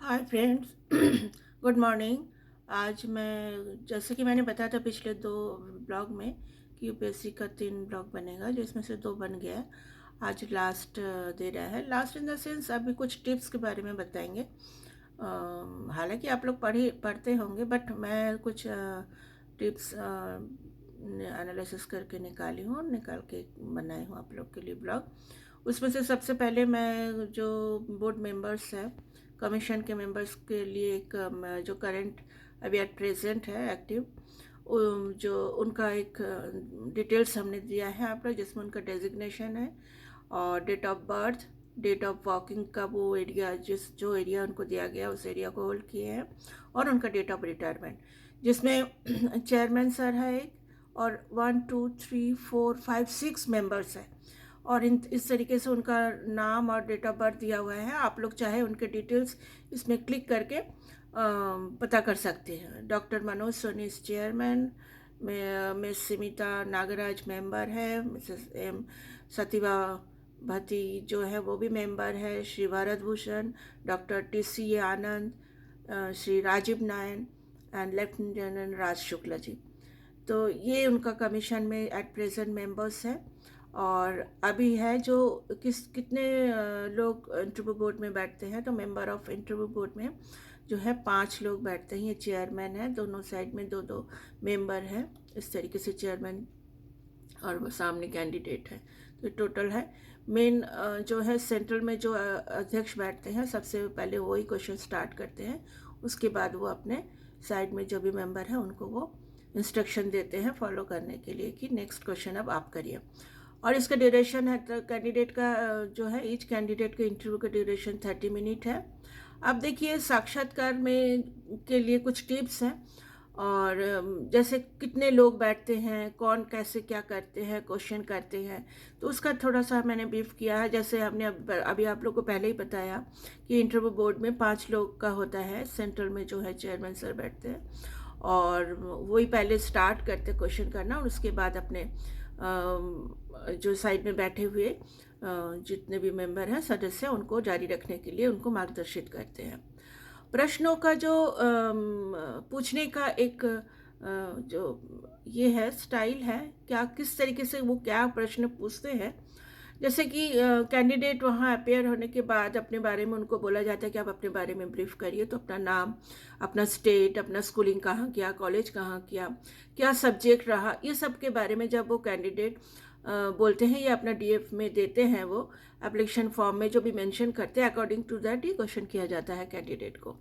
Hi friends, good morning. आज मैं जैसे कि मैंने बताया था पिछले दो ब्लॉग में कि यूपीएससी का 3 ब्लॉग बनेगा, जिसमें से 2 बन गया है। आज लास्ट दे रहा है। लास्ट इन द सेंस अभी कुछ टिप्स के बारे में बताएंगे। हालांकि आप लोग पढ़ते होंगे, बट मैं कुछ टिप्स एनालिसिस करके निकाल के बनाई हूँ आप लोग के लिए ब्लॉग। उसमें से सबसे पहले मैं जो बोर्ड मेंबर्स हैं, कमीशन के मेंबर्स के लिए एक जो करंट अभी एट प्रेजेंट है एक्टिव, जो उनका एक डिटेल्स हमने दिया है आप लोग, जिसमें उनका डेजिग्नेशन है और date of birth, date of walking का वो एरिया, जो एरिया उनको दिया गया उस एरिया को होल्ड किए हैं, और उनका डेट ऑफ रिटायरमेंट, जिसमें चेयरमैन सर है एक, और 1 2 3 4 5 6 मेंबर्स है। और इस तरीके से उनका नाम और डेट ऑफ बर्थ दिया हुआ है। आप लोग चाहे उनके डिटेल्स इसमें क्लिक करके पता कर सकते हैं। Doctor Manoj Soni is chairman, miss Simita Nagraj member है, मिसेस एम सतीवा भती जो है वो भी मेंबर है, Shri Bharat Bhushan, doctor T C Anand, Shri Rajeev Nayan and lieutenant general Raj Shukla ji. तो ये उनका कमीशन में एट प्रेजेंट मेंबर्स है। और अभी है जो कितने लोग इंटरव्यू बोर्ड में बैठते हैं, तो मेंबर ऑफ इंटरव्यू बोर्ड में जो है 5 लोग बैठते हैं। ये चेयरमैन है, दोनों साइड में 2-2 मेंबर हैं, इस तरीके से चेयरमैन और वो सामने कैंडिडेट है। तो टोटल है। मेन जो है सेंट्रल में जो अध्यक्ष बैठते हैं, सबसे पहले वही क्वेश्चन स्टार्ट करते हैं। उसके बाद वो अपने साइड में जो भी मेंबर है उनको वो इंस्ट्रक्शन देते हैं फॉलो करने के लिए कि नेक्स्ट क्वेश्चन अब आप करिए। और इसका ड्यूरेशन है, तो कैंडिडेट का जो है ईच कैंडिडेट के इंटरव्यू का ड्यूरेशन 30 मिनट है। अब देखिए साक्षात्कार में के लिए कुछ टिप्स हैं, और जैसे कितने लोग बैठते हैं, कौन कैसे क्या करते हैं, क्वेश्चन करते हैं, तो उसका थोड़ा सा मैंने ब्रीफ किया है। जैसे हमने अभी आप लोग को पहले ही बताया कि इंटरव्यू बोर्ड में 5 लोग का होता है। सेंट्रल में जो है चेयरमैन सर बैठते हैं, और वही पहले स्टार्ट करते क्वेश्चन करना, और उसके बाद अपने जो साइड में बैठे हुए जितने भी मेंबर हैं, सदस्य, उनको जारी रखने के लिए उनको मार्गदर्शित करते हैं। प्रश्नों का जो पूछने का एक जो ये है स्टाइल है, क्या किस तरीके से वो क्या प्रश्न पूछते हैं। जैसे कि कैंडिडेट वहाँ अपेयर होने के बाद अपने बारे में उनको बोला जाता है कि आप अपने बारे में ब्रीफ करिए। तो अपना नाम, अपना स्टेट, अपना स्कूलिंग कहाँ किया, कॉलेज कहाँ किया, क्या सब्जेक्ट रहा, ये सब के बारे में जब वो कैंडिडेट बोलते हैं या अपना डीएफ में देते हैं, वो एप्लीकेशन फॉर्म में जो भी मेंशन करते हैं, अकॉर्डिंग टू दैट ही क्वेश्चन किया जाता है कैंडिडेट को।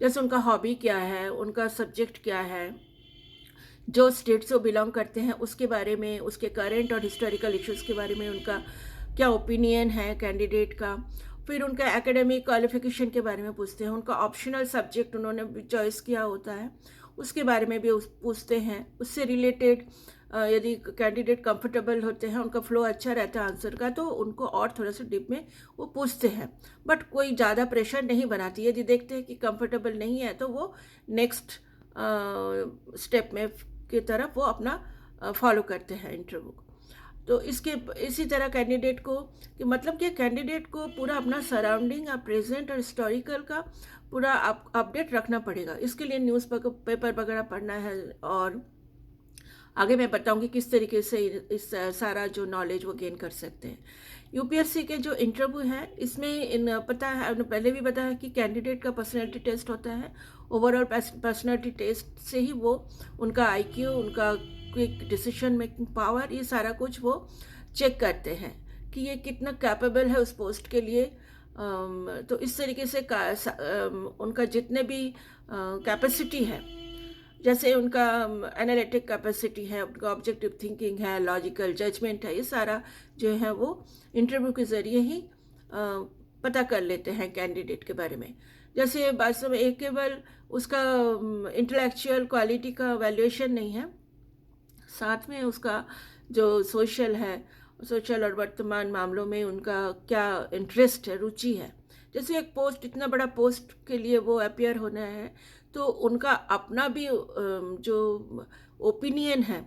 जैसे उनका हॉबी क्या है, उनका सब्जेक्ट क्या है, जो स्टेट से वो बिलोंग करते हैं उसके बारे में, उसके करंट और हिस्टोरिकल इश्यूज़ के बारे में उनका क्या ओपिनियन है कैंडिडेट का। फिर उनका एकेडमिक क्वालिफिकेशन के बारे में पूछते हैं, उनका ऑप्शनल सब्जेक्ट उन्होंने चॉइस किया होता है उसके बारे में भी पूछते हैं। उससे रिलेटेड यदि कैंडिडेट कंफर्टेबल होते हैं, उनका फ्लो अच्छा रहता है आंसर का, तो उनको और थोड़ा सा डीप में वो पूछते हैं, बट कोई ज़्यादा प्रेशर नहीं बनाती। यदि देखते हैं कि कंफर्टेबल नहीं है तो वो नेक्स्ट स्टेप में की तरफ वो अपना फॉलो करते हैं इंटरव्यू को। तो इसी तरह कैंडिडेट को कि मतलब कि कैंडिडेट को पूरा अपना सराउंडिंग और प्रेजेंट और हिस्टोरिकल का पूरा अपडेट रखना पड़ेगा। इसके लिए न्यूज़ पेपर वगैरह पढ़ना है, और आगे मैं बताऊंगी किस तरीके से इस सारा जो नॉलेज वो गेन कर सकते हैं। यूपीएससी के जो इंटरव्यू है, इसमें पता है, आपने पहले भी बताया कि कैंडिडेट का पर्सनैलिटी टेस्ट होता है। ओवरऑल पर्सनैलिटी टेस्ट से ही वो उनका आईक्यू, उनका क्विक डिसीजन मेकिंग पावर, ये सारा कुछ वो चेक करते हैं कि ये कितना कैपेबल है उस पोस्ट के लिए। तो इस तरीके से उनका जितने भी कैपेसिटी है, जैसे उनका एनालिटिक कैपेसिटी है, उनका ऑब्जेक्टिव थिंकिंग है, लॉजिकल जजमेंट है, ये सारा जो है वो इंटरव्यू के ज़रिए ही पता कर लेते हैं कैंडिडेट के बारे में। जैसे वास्तव में एक केवल उसका इंटेलेक्चुअल क्वालिटी का वैल्यूएशन नहीं है, साथ में उसका जो सोशल और वर्तमान मामलों में उनका क्या इंटरेस्ट है, रुचि है। जैसे एक पोस्ट, इतना बड़ा पोस्ट के लिए वो अपियर होना है, तो उनका अपना भी जो ओपिनियन है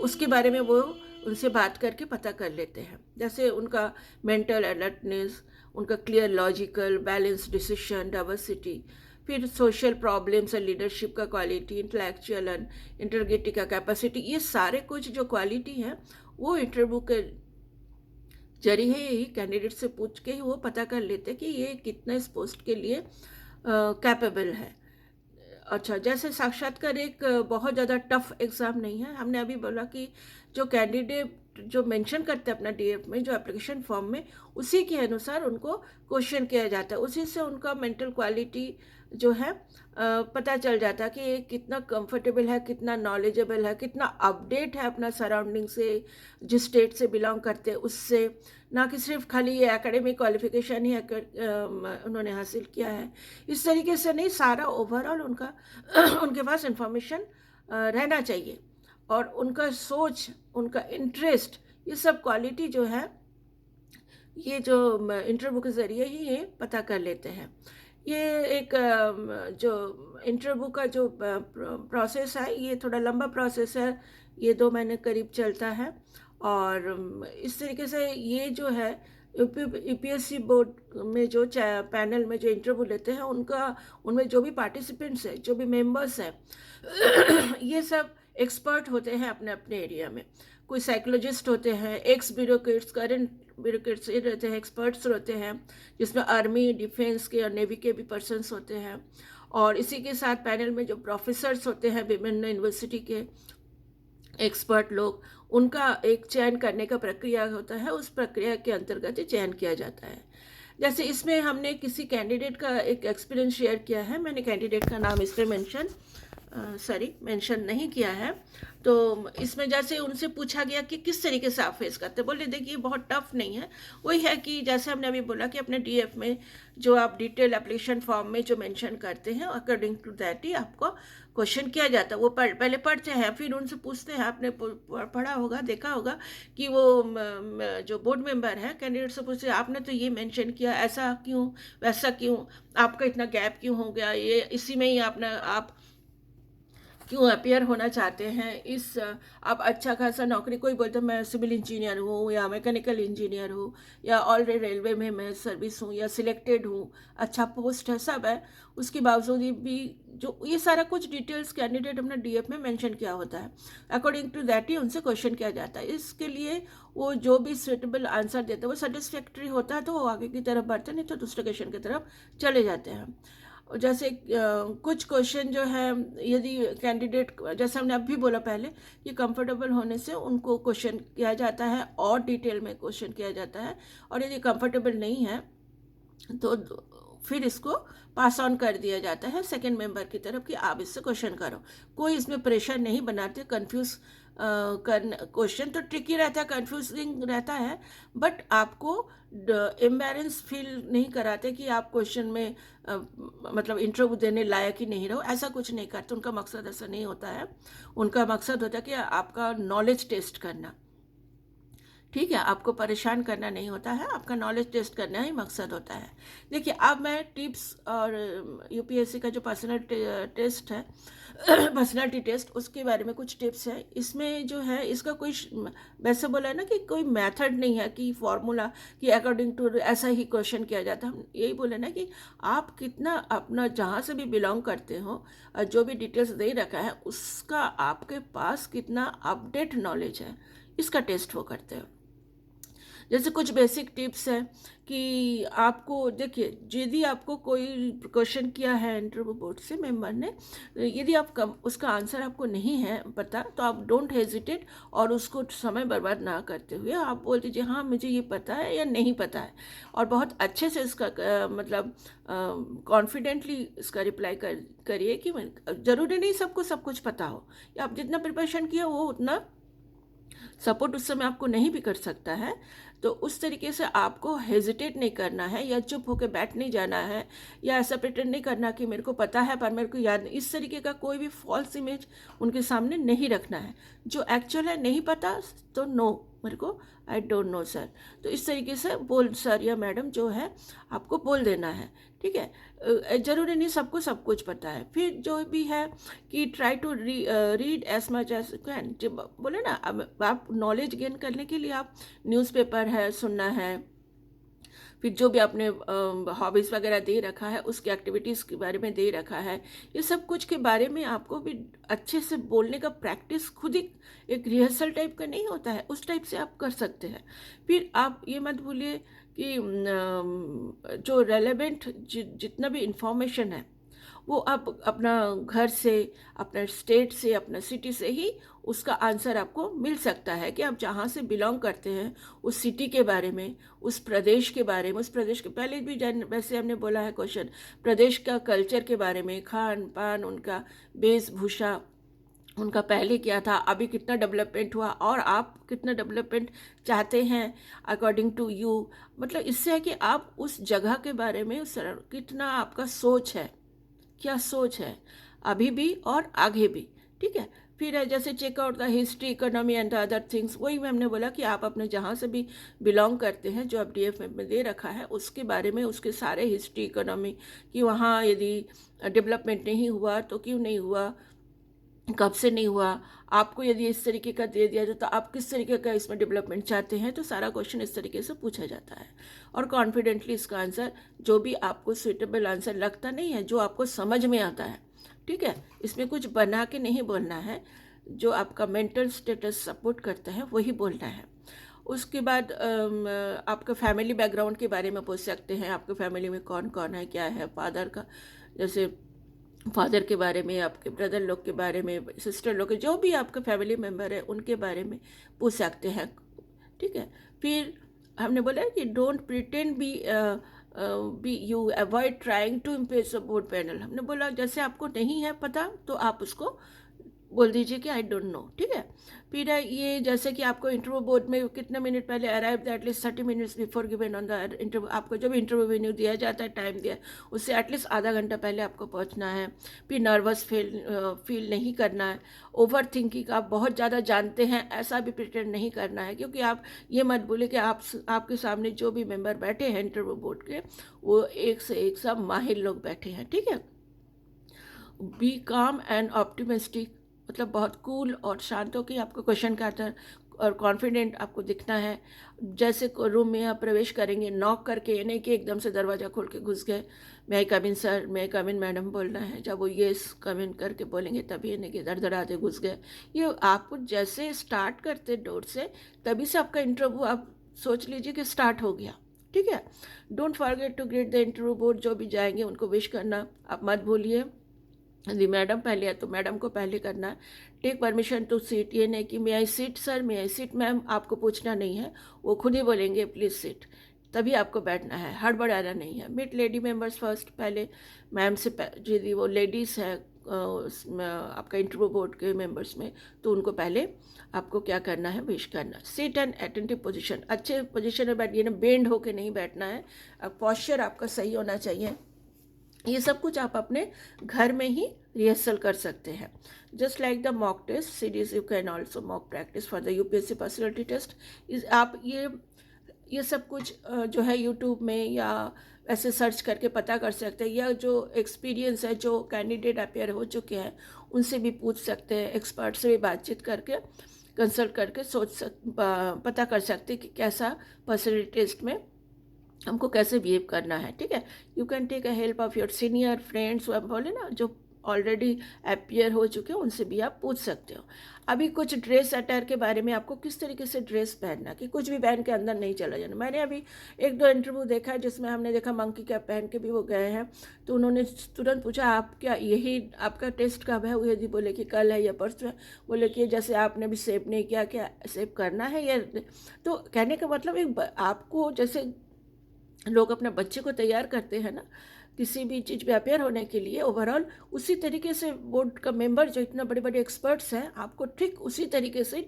उसके बारे में वो उनसे बात करके पता कर लेते हैं। जैसे उनका मेंटल अलर्टनेस, उनका clear logical balance decision diversity, फिर सोशल प्रॉब्लम्स और लीडरशिप का क्वालिटी, इंटेलेक्चुअल एंड इंटरगेटी का कैपेसिटी, ये सारे कुछ जो क्वालिटी हैं वो इंटरव्यू के जरिए ही कैंडिडेट से पूछ के ही वो पता कर लेते कि ये कितना इस पोस्ट के लिए कैपेबल है। अच्छा, जैसे साक्षात्कार एक बहुत ज़्यादा टफ एग्ज़ाम नहीं है। हमने अभी बोला कि जो कैंडिडेट जो मेंशन करते हैं अपना डीएफ में, जो एप्लीकेशन फॉर्म में, उसी के अनुसार उनको क्वेश्चन किया जाता है, उसी से उनका मेंटल क्वालिटी जो है पता चल जाता है कि ये कितना कंफर्टेबल है, कितना नॉलेजेबल है, कितना अपडेट है अपना सराउंडिंग से, जिस स्टेट से बिलोंग करते हैं उससे, ना कि सिर्फ खाली ये एकेडमिक क्वालिफिकेशन ही उन्होंने हासिल किया है। इस तरीके से नहीं, सारा ओवरऑल उनका उनके पास इंफॉर्मेशन रहना चाहिए, और उनका सोच, उनका इंटरेस्ट, ये सब क्वालिटी जो है ये जो इंटरव्यू के ज़रिए ही ये पता कर लेते हैं। ये एक जो इंटरव्यू का जो प्रोसेस है ये थोड़ा लंबा प्रोसेस है, ये 2 महीने करीब चलता है। और इस तरीके से ये जो है यूपीएससी बोर्ड में जो पैनल में जो इंटरव्यू लेते हैं उनमें जो भी पार्टिसिपेंट्स हैं, जो भी मेंबर्स हैं ये सब एक्सपर्ट होते हैं अपने अपने एरिया में। कोई साइकोलॉजिस्ट होते हैं, एक्स ब्यूरोक्रेट्स, करंट ब्यूरोक्रेट्स ये रहते हैं, एक्सपर्ट्स रहते हैं, जिसमें आर्मी, डिफेंस के और नेवी के भी पर्सन्स होते हैं। और इसी के साथ पैनल में जो प्रोफेसर्स होते हैं विभिन्न यूनिवर्सिटी के एक्सपर्ट लोग, उनका एक चयन करने का प्रक्रिया होता है, उस प्रक्रिया के अंतर्गत ही चयन किया जाता है। जैसे इसमें हमने किसी कैंडिडेट का एक एक्सपीरियंस शेयर किया है, मैंने कैंडिडेट का नाम इसमें मेंशन नहीं किया है। तो इसमें जैसे उनसे पूछा गया कि किस तरीके से आप फेस करते, बोले देखिए बहुत टफ नहीं है, वही है कि जैसे हमने अभी बोला कि अपने डीएफ में जो आप डिटेल एप्लीकेशन फॉर्म में जो मेंशन करते हैं अकॉर्डिंग टू दैट ही आपको क्वेश्चन किया जाता है। वो पहले पढ़ते हैं, फिर उनसे पूछते हैं, आपने पढ़ा होगा, देखा होगा कि वो जो बोर्ड मेंबर है कैंडिडेट से पूछते हैं आपने तो ये मेंशन किया, ऐसा क्यों, वैसा क्यों, आपका इतना गैप क्यों हो गया, ये इसी में ही आप क्यों अपियर होना चाहते हैं, इस आप अच्छा खासा नौकरी, कोई बोलते मैं सिविल इंजीनियर हूँ या मैकेनिकल इंजीनियर हूँ या ऑलरेडी रेलवे में मैं सर्विस हूँ या सिलेक्टेड हूँ, अच्छा पोस्ट है, सब है, उसके बावजूद भी जो ये सारा कुछ डिटेल्स कैंडिडेट अपना डीएफ में मेंशन किया होता है, अकॉर्डिंग टू दैट ही उनसे क्वेश्चन किया जाता है। इसके लिए वो जो भी सुटेबल आंसर देते हैं वो सेटिस्फैक्ट्री होता है तो वो आगे की तरफ बढ़ते, नहीं तो दूसरे क्वेश्चन की तरफ चले जाते हैं। जैसे कुछ क्वेश्चन जो है, यदि कैंडिडेट, जैसे हमने अभी बोला पहले, कि कंफर्टेबल होने से उनको क्वेश्चन किया जाता है और डिटेल में क्वेश्चन किया जाता है, और यदि कंफर्टेबल नहीं है तो फिर इसको पास ऑन कर दिया जाता है सेकंड मेंबर की तरफ कि आप इससे क्वेश्चन करो। कोई इसमें प्रेशर नहीं बनाते, कंफ्यूज क्वेश्चन तो ट्रिकी रहता है, कंफ्यूजिंग रहता है, बट आपको एम्बैरेंस फील नहीं कराते कि आप क्वेश्चन में मतलब इंटरव्यू देने लायक ही नहीं रहो, ऐसा कुछ नहीं करते। उनका मकसद ऐसा नहीं होता है, उनका मकसद होता है कि आपका नॉलेज टेस्ट करना, ठीक है, आपको परेशान करना नहीं होता है, आपका नॉलेज टेस्ट करना ही मकसद होता है। देखिए अब मैं टिप्स और यूपीएससी का जो टेस्ट है पर्सनालिटी टेस्ट, उसके बारे में कुछ टिप्स है। इसमें जो है इसका कोई वैसे बोला है ना कि कोई मेथड नहीं है कि फॉर्मूला कि अकॉर्डिंग टू ऐसा ही क्वेश्चन किया जाता है। हम यही बोले ना कि आप कितना अपना जहाँ से भी बिलोंग करते हो, जो भी डिटेल्स दे रखा है उसका आपके पास कितना अपडेट नॉलेज है, इसका टेस्ट वो करते हैं। जैसे कुछ बेसिक टिप्स है कि आपको देखिए, यदि आपको कोई क्वेश्चन किया है इंटरव्यू बोर्ड से मेंबर ने, यदि आप उसका आंसर आपको नहीं है पता, तो आप डोंट हेजिटेट और उसको समय बर्बाद ना करते हुए आप बोल दीजिए हाँ मुझे ये पता है या नहीं पता है, और बहुत अच्छे से इसका मतलब कॉन्फिडेंटली इसका रिप्लाई करिए कि ज़रूरी नहीं सबको सब कुछ पता हो, या आप जितना प्रिपरेशन किया वो उतना सपोर्ट उस समय आपको नहीं भी कर सकता है। तो उस तरीके से आपको हेजिटेट नहीं करना है या चुप होकर बैठ नहीं जाना है, या ऐसा प्रिटेंड नहीं करना कि मेरे को पता है पर मेरे को याद नहीं, इस तरीके का कोई भी फॉल्स इमेज उनके सामने नहीं रखना है। जो एक्चुअल है नहीं पता तो नो, मेरे को आई डोंट नो सर, तो इस तरीके से बोल सर या मैडम जो है आपको बोल देना है, ठीक है। ज़रूरी नहीं सबको सब कुछ पता है। फिर जो भी है कि try to read as much as can, जब बोले ना अब आप नॉलेज गेन करने के लिए आप न्यूज़पेपर है सुनना है, फिर जो भी आपने हॉबीज़ वगैरह दे रखा है उसकी एक्टिविटीज़ के बारे में दे रखा है, ये सब कुछ के बारे में आपको भी अच्छे से बोलने का प्रैक्टिस खुद ही, एक रिहर्सल टाइप का नहीं होता है, उस टाइप से आप कर सकते हैं। फिर आप ये मत भूलिए कि जो रेलेवेंट जितना भी इंफॉर्मेशन है वो आप अपना घर से, अपना स्टेट से, अपना सिटी से ही उसका आंसर आपको मिल सकता है कि आप जहाँ से बिलोंग करते हैं उस सिटी के बारे में, उस प्रदेश के बारे में, उस प्रदेश के पहले भी जान, वैसे हमने बोला है क्वेश्चन, प्रदेश का कल्चर के बारे में, खान पान, उनका वेशभूषा, उनका पहले क्या था, अभी कितना डेवलपमेंट हुआ और आप कितना डेवलपमेंट चाहते हैं अकॉर्डिंग टू यू। मतलब इससे है कि आप उस जगह के बारे में कितना आपका सोच है, क्या सोच है अभी भी और आगे भी, ठीक है। फिर है जैसे check out the history, economy and the other things, वही हमने बोला कि आप अपने जहाँ से भी बिलोंग करते हैं, जो आप डीएफ में दे रखा है उसके बारे में, उसके सारे हिस्ट्री, इकोनॉमी, कि वहाँ यदि डेवलपमेंट नहीं हुआ तो क्यों नहीं हुआ, कब से नहीं हुआ, आपको यदि इस तरीके का दे दिया जाए तो आप किस तरीके का इसमें डेवलपमेंट चाहते हैं, तो सारा क्वेश्चन इस तरीके से पूछा जाता है। और कॉन्फिडेंटली इसका आंसर, जो भी आपको सुइटेबल आंसर लगता नहीं है, जो आपको समझ में आता है, ठीक है, इसमें कुछ बना के नहीं बोलना है, जो आपका मेंटल स्टेटस सपोर्ट करता है वही बोलना है। उसके बाद आपका फैमिली बैकग्राउंड के बारे में पूछ सकते हैं, आपके फैमिली में कौन कौन है, क्या है, फादर का, जैसे फादर के बारे में, आपके ब्रदर लोग के बारे में, सिस्टर लोग के, जो भी आपके फैमिली मेम्बर है उनके बारे में पूछ सकते हैं, ठीक है। फिर हमने बोला कि don't pretend be you avoid trying to impress a board panel. हमने बोला जैसे आपको नहीं है पता तो आप उसको बोल दीजिए कि आई डोंट नो, ठीक है। फिर ये जैसे कि आपको इंटरव्यू बोर्ड में कितने मिनट पहले arrive, at least 30 minutes before given on the interview, आपको जब इंटरव्यू वेन्यू दिया जाता है, टाइम दिया, उससे एटलीस्ट आधा घंटा पहले आपको पहुंचना है। फिर नर्वस फील नहीं करना है, ओवर थिंकिंग, आप बहुत ज़्यादा जानते हैं ऐसा भी प्रिटेंड नहीं करना है, क्योंकि आप ये मत बोले कि आपके सामने जो भी मेंबर बैठे हैं इंटरव्यू बोर्ड के, वो एक से एक सब माहिर लोग बैठे हैं, ठीक है। बी काम एंड ऑप्टिमिस्टिक, मतलब बहुत कूल और शांत होकर आपको क्वेश्चन का आंसर, और कॉन्फिडेंट आपको दिखना है। जैसे रूम में आप प्रवेश करेंगे, नॉक करके, ये नहीं कि एकदम से दरवाज़ा खोल के घुस गए, मैं कम इन सर, मैं कम इन मैडम बोलना है, जब वो येस कम इन करके बोलेंगे तभी, ये नहीं कि दर दर आते घुस गए। ये आपको जैसे स्टार्ट करते डोर से, तभी से आपका इंटरव्यू आप सोच लीजिए कि स्टार्ट हो गया, ठीक है। Don't forget to greet the interview board, जो भी जाएंगे उनको विश करना आप मत भूलिए। यदि मैडम पहले है तो मैडम को पहले करना है। टेक परमिशन टू सीट, ये नहीं कि मे आई सीट सर, मे आई सीट मैम, आपको पूछना नहीं है, वो खुद ही बोलेंगे प्लीज़ सीट, तभी आपको बैठना है, हड़बड़ाना नहीं है। मीट लेडी मेंबर्स फर्स्ट, पहले मैम से, यदि वो लेडीज़ है आपका इंटरव्यू बोर्ड के मेंबर्स में, तो उनको पहले आपको क्या करना है, विश करना। सीट एंड अटेंटिव पोजीशन, अच्छे पोजीशन में बैठिए ना, बेंड होके नहीं बैठना है, पॉस्चर आपका सही होना चाहिए। ये सब कुछ आप अपने घर में ही रिहर्सल कर सकते हैं। Just like the mock test series, you can also mock practice for the UPSC personality test. आप ये सब कुछ जो है यूट्यूब में या ऐसे सर्च करके पता कर सकते हैं, या जो एक्सपीरियंस है, जो कैंडिडेट अपेयर हो चुके हैं उनसे भी पूछ सकते हैं, एक्सपर्ट से भी बातचीत करके, कंसल्ट करके पता कर सकते हैं कि कैसा पर्सनैलिटी टेस्ट में हमको कैसे बिहेव करना है, ठीक है। You can take a help of your senior friends, बोले ना, जो ऑलरेडी अपियर हो चुके हैं, उनसे भी आप पूछ सकते हो। अभी कुछ ड्रेस अटायर के बारे में, आपको किस तरीके से ड्रेस पहनना, कि कुछ भी पहन के अंदर नहीं चला जाना। मैंने अभी एक दो इंटरव्यू देखा है जिसमें हमने देखा मंकी कैप पहन के भी वो गए हैं, तो उन्होंने तुरंत पूछा आप क्या, यही आपका टेस्ट कब है, यदि बोले कि कल है या परसों है, बोले कि जैसे आपने भी सेव नहीं किया, क्या सेव करना है या, तो कहने का मतलब एक आपको जैसे लोग अपने बच्चे को तैयार करते हैं ना किसी भी चीज़ में अपेयर होने के लिए, ओवरऑल उसी तरीके से बोर्ड का मेंबर जो इतना बड़े बड़े एक्सपर्ट्स हैं, आपको ठीक उसी तरीके से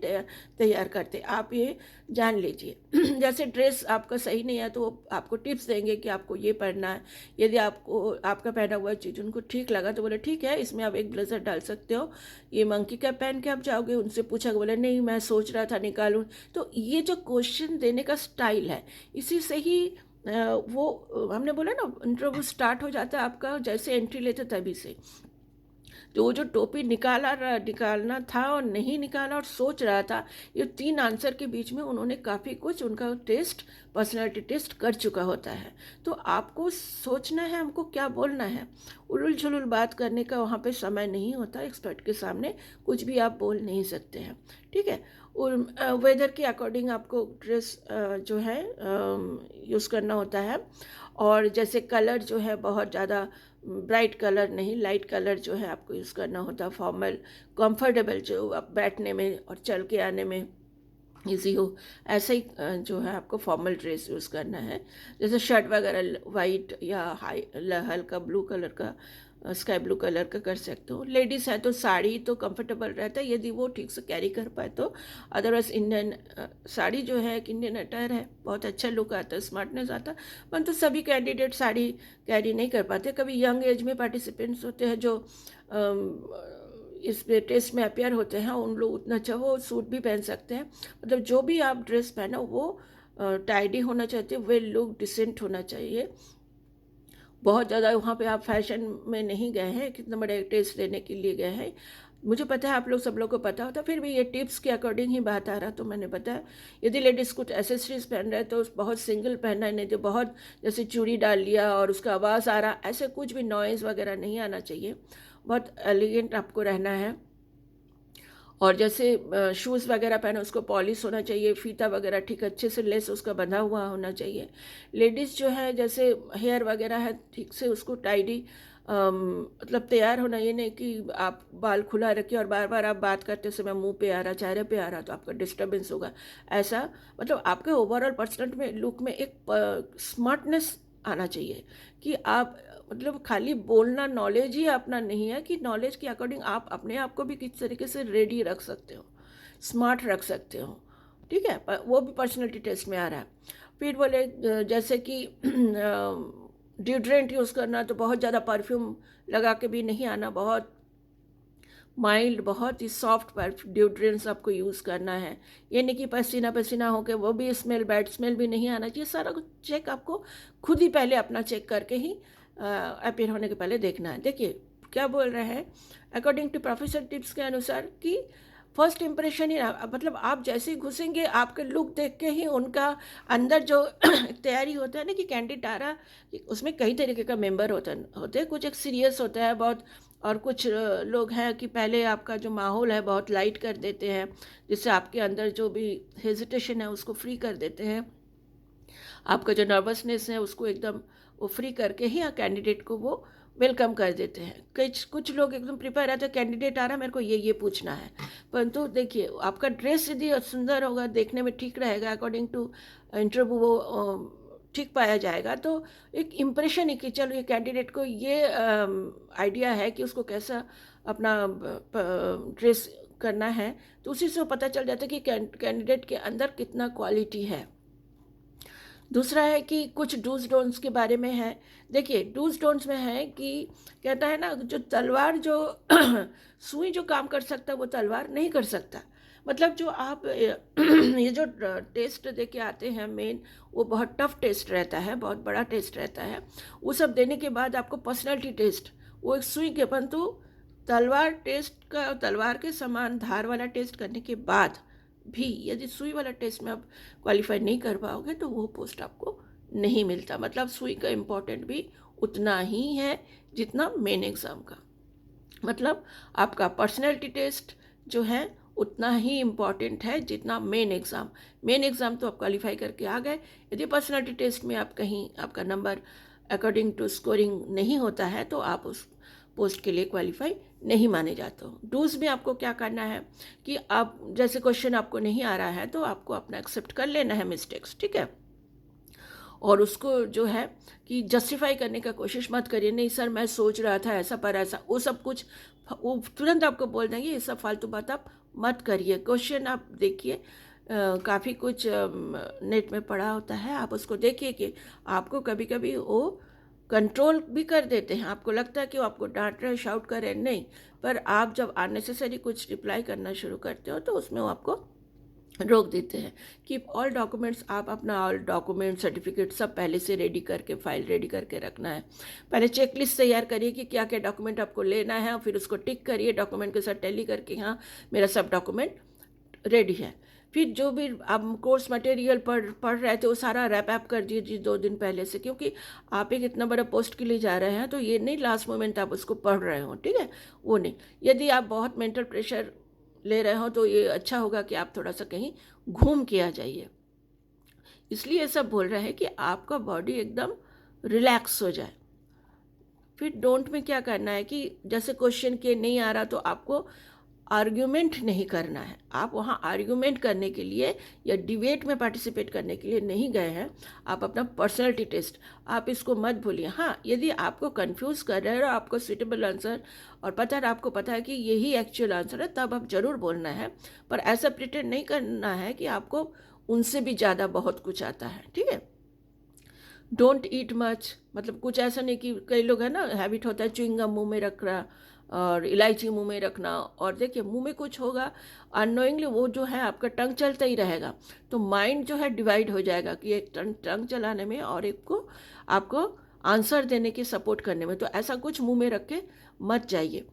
तैयार करते, आप ये जान लीजिए। जैसे ड्रेस आपका सही नहीं है तो वो आपको टिप्स देंगे कि आपको ये पहनना है। यदि आपको आपका पहना हुआ चीज़ उनको ठीक लगा तो बोले ठीक है, इसमें आप एक ब्लेजर डाल सकते हो, ये मंकी कैप पहन के आप जाओगे। उनसे पूछा, बोले नहीं मैं सोच रहा था निकालूँ। तो ये जो क्वेश्चन देने का स्टाइल है, इसी से ही वो हमने बोला ना, इंटरव्यू स्टार्ट हो जाता है आपका, जैसे एंट्री लेते तभी से। तो वो जो टोपी निकालना था और नहीं निकाला और सोच रहा था, ये 3 आंसर के बीच में उन्होंने काफ़ी कुछ उनका टेस्ट, पर्सनालिटी टेस्ट कर चुका होता है। तो आपको सोचना है हमको क्या बोलना है। उलूल झुलूल बात करने का वहाँ पे समय नहीं होता। एक्सपर्ट के सामने कुछ भी आप बोल नहीं सकते हैं, ठीक है। और वेदर के अकॉर्डिंग आपको ड्रेस जो है यूज़ करना होता है। और जैसे कलर जो है बहुत ज़्यादा ब्राइट कलर नहीं, लाइट कलर जो है आपको यूज़ करना होता है। फॉर्मल, कंफर्टेबल, जो आप बैठने में और चल के आने में इजी हो, ऐसे ही जो है आपको फॉर्मल ड्रेस यूज़ करना है। जैसे शर्ट वगैरह वाइट या हल्का ब्लू कलर का, स्काई ब्लू कलर का कर सकते हो। लेडीज़ है तो साड़ी तो कंफर्टेबल रहता है यदि वो ठीक से कैरी कर पाए तो। अदरवाइज इंडियन साड़ी जो है एक इंडियन अटायर है, बहुत अच्छा लुक आता है, स्मार्टनेस आता है। परंतु सभी कैंडिडेट साड़ी कैरी नहीं कर पाते। कभी यंग एज में पार्टिसिपेंट्स होते हैं जो इस टेस्ट में अपेयर होते हैं, उन लोग उतना अच्छा वो सूट भी पहन सकते हैं। मतलब जो भी आप ड्रेस पहनो वो टाइडी होना चाहिए, वेल लुक, डिसेंट होना चाहिए। बहुत ज़्यादा वहाँ पे आप फैशन में नहीं गए हैं, कितने बड़े टेस्ट देने के लिए गए हैं। मुझे पता है आप लोग सब लोग को पता होता, फिर भी ये टिप्स के अकॉर्डिंग ही बात आ रहा तो मैंने बताया। यदि लेडीज़ कुछ एसेसरीज पहन रहे हैं तो बहुत सिंगल पहनना है, नहीं तो बहुत जैसे चूड़ी डाल लिया और उसका आवाज़ आ रहा, ऐसे कुछ भी नॉइज़ वगैरह नहीं आना चाहिए। बहुत एलिगेंट आपको रहना है। और जैसे शूज़ वगैरह पहने उसको पॉलिश होना चाहिए, फीता वगैरह ठीक अच्छे से लेस उसका बंधा हुआ होना चाहिए। लेडीज़ जो है जैसे हेयर वगैरह है ठीक से उसको टाइडी मतलब तैयार होना, ये नहीं कि आप बाल खुला रखिए और बार बार आप बात करते समय मुंह पे आ रहा, चेहरे पे आ रहा, तो आपका डिस्टर्बेंस होगा। ऐसा मतलब आपके ओवरऑल पर्सनल में लुक में एक स्मार्टनेस आना चाहिए कि आप मतलब खाली बोलना नॉलेज ही अपना नहीं है, कि नॉलेज के अकॉर्डिंग आप अपने आप को भी किस तरीके से रेडी रख सकते हो, स्मार्ट रख सकते हो, ठीक है। वो भी पर्सनैलिटी टेस्ट में आ रहा है। फिर बोले जैसे कि डिओड्रेंट यूज़ करना, तो बहुत ज़्यादा परफ्यूम लगा के भी नहीं आना, बहुत माइल्ड, बहुत ही सॉफ्ट डिओड्रेंट्स आपको यूज़ करना है। ये नहीं कि पसीना पसीना हो के वो भी स्मेल, बैड स्मेल भी नहीं आना चाहिए। सारा कुछ चेक आपको खुद ही पहले अपना चेक करके ही अपीयर होने के पहले देखना है। देखिए क्या बोल रहे हैं, अकॉर्डिंग टू प्रोफेसर टिप्स के अनुसार कि फर्स्ट इम्प्रेशन ही, मतलब आप जैसे ही घुसेंगे आपके लुक देख के ही उनका अंदर जो तैयारी होता है ना कि कैंडिडेट आ रहा, उसमें कई तरीके का मेंबर होते हैं। कुछ एक सीरियस होता है बहुत, और कुछ लोग हैं कि पहले आपका जो माहौल है बहुत लाइट कर देते हैं, जिससे आपके अंदर जो भी हेजिटेशन है उसको फ्री कर देते हैं। आपका जो नर्वसनेस है उसको एकदम वो फ्री करके ही कैंडिडेट को वो वेलकम कर देते हैं। कुछ लोग एकदम प्रिपेयर रहते हैं, कैंडिडेट आ रहा है मेरे को ये पूछना है। परंतु देखिए आपका ड्रेस यदि सुंदर होगा, देखने में ठीक रहेगा, अकॉर्डिंग टू इंटरव्यू वो ठीक पाया जाएगा, तो एक इम्प्रेशन है कि चलो ये कैंडिडेट को ये आइडिया है कि उसको कैसा अपना ड्रेस करना है, तो उसी से पता चल जाता है कि कैंडिडेट के अंदर कितना क्वालिटी है। दूसरा है कि कुछ डूज डोंट्स के बारे में है। देखिए डूज डोंट्स में है कि कहता है ना, जो तलवार जो सुई जो काम कर सकता है वो तलवार नहीं कर सकता। मतलब जो आप ये जो टेस्ट दे के आते हैं मेन, वो बहुत टफ टेस्ट रहता है, बहुत बड़ा टेस्ट रहता है। वो सब देने के बाद आपको पर्सनैलिटी टेस्ट, वो एक सुई के, परंतु तलवार टेस्ट का, तलवार के समान धार वाला टेस्ट करने के बाद भी यदि सुई वाला टेस्ट में आप क्वालिफाई नहीं कर पाओगे तो वो पोस्ट आपको नहीं मिलता। मतलब सुई का इम्पोर्टेंट भी उतना ही है जितना मेन एग्ज़ाम का। मतलब आपका पर्सनैलिटी टेस्ट जो है उतना ही इम्पॉर्टेंट है जितना मेन एग्ज़ाम। मेन एग्ज़ाम तो आप क्वालिफाई करके आ गए, यदि पर्सनैलिटी टेस्ट में आप कहीं आपका नंबर अकॉर्डिंग टू स्कोरिंग नहीं होता है तो आप उस पोस्ट के लिए क्वालिफाई नहीं माने जाते हो। डूज में आपको क्या करना है कि आप जैसे क्वेश्चन आपको नहीं आ रहा है तो आपको अपना एक्सेप्ट कर लेना है मिस्टेक्स, ठीक है। और उसको जो है कि जस्टिफाई करने का कोशिश मत करिए, नहीं सर मैं सोच रहा था ऐसा पर ऐसा, वो सब कुछ वो तुरंत आपको बोल देंगे, ये सब फालतू बात आप मत करिए। क्वेश्चन आप देखिए, काफ़ी कुछ नेट में पढ़ा होता है, आप उसको देखिए कि आपको कभी कभी वो कंट्रोल भी कर देते हैं। आपको लगता है कि वो आपको डांट रहे, शाउट कर रहे, नहीं, पर आप जब अननेसेसरी कुछ रिप्लाई करना शुरू करते हो तो उसमें वो आपको रोक देते हैं। कीप ऑल डॉक्यूमेंट्स, आप अपना ऑल डॉक्यूमेंट सर्टिफिकेट सब पहले से रेडी करके, फाइल रेडी करके रखना है। पहले चेक लिस्ट तैयार करिए कि क्या क्या डॉक्यूमेंट आपको लेना है, और फिर उसको टिक करिए डॉक्यूमेंट के साथ टैली करके, हाँ मेरा सब डॉक्यूमेंट रेडी है। फिर जो भी आप कोर्स मटेरियल पढ़ रहे थे वो सारा रैप अप कर दीजिए 2 दिन पहले से, क्योंकि आप एक इतना बड़ा पोस्ट के लिए जा रहे हैं, तो ये नहीं लास्ट मोमेंट आप उसको पढ़ रहे हो, ठीक है, वो नहीं। यदि आप बहुत मेंटल प्रेशर ले रहे हो तो ये अच्छा होगा कि आप थोड़ा सा कहीं घूम के आ जाइए। इसलिए ये सब बोल रहे हैं कि आपका बॉडी एकदम रिलैक्स हो जाए। फिर डोंट में क्या करना है कि जैसे क्वेश्चन के नहीं आ रहा तो आपको आर्ग्यूमेंट नहीं करना है। आप वहाँ आर्ग्यूमेंट करने के लिए या डिबेट में पार्टिसिपेट करने के लिए नहीं गए हैं। आप अपना पर्सनैलिटी टेस्ट, आप इसको मत भूलिए। हाँ, यदि आपको कंफ्यूज कर रहे हैं और आपको सूटेबल आंसर और पता है, आपको पता है कि यही एक्चुअल आंसर है, तब आप ज़रूर बोलना है। पर ऐसा प्रिटेंड नहीं करना है कि आपको उनसे भी ज़्यादा बहुत कुछ आता है, ठीक है। डोंट ईट मच, मतलब कुछ ऐसा नहीं कि कई लोग है ना, हैबिट होता है च्युइंगम मुंह में रख रहा और इलायची मुंह में रखना, और देखिए मुंह में कुछ होगा अननोइंगली वो जो है आपका टंग चलता ही रहेगा, तो माइंड जो है डिवाइड हो जाएगा कि एक टंग चलाने में और एक को आपको आंसर देने की सपोर्ट करने में। तो ऐसा कुछ मुंह में रख के मत जाइए,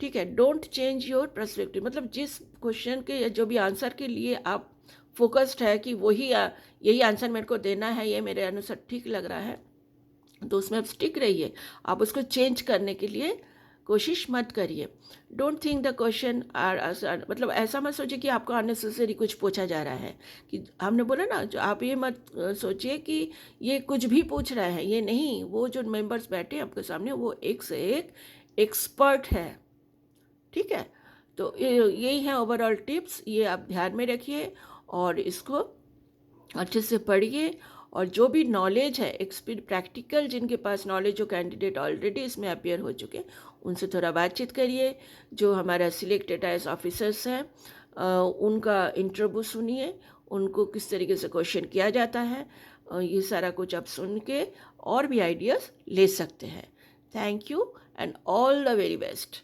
ठीक है। डोंट चेंज योर पर्सपेक्टिव, मतलब जिस क्वेश्चन के या जो भी आंसर के लिए आप फोकस्ड है कि वही यही आंसर मेरे को देना है, ये मेरे अनुसार ठीक लग रहा है, तो उसमें आप स्टिक रहिए। आप उसको चेंज करने के लिए कोशिश मत करिए। Don't think the question are, मतलब ऐसा मत सोचिए कि आपको अननेसेसरी कुछ पूछा जा रहा है। कि हमने बोला ना, जो आप ये मत सोचिए कि ये कुछ भी पूछ रहा है, ये नहीं। वो जो मेंबर्स बैठे आपके सामने वो एक से एक एक्सपर्ट है, ठीक है। तो यही है ओवरऑल टिप्स, ये आप ध्यान में रखिए और इसको अच्छे से पढ़िए। और जो भी नॉलेज है, प्रैक्टिकल जिनके पास नॉलेज, जो कैंडिडेट ऑलरेडी इसमें अपियर हो चुके, उनसे थोड़ा बातचीत करिए। जो हमारा सिलेक्टेड आईएएस ऑफिसर्स हैं उनका इंटरव्यू सुनिए, उनको किस तरीके से क्वेश्चन किया जाता है, ये सारा कुछ आप सुन के और भी आइडियाज़ ले सकते हैं। Thank you and all the very best.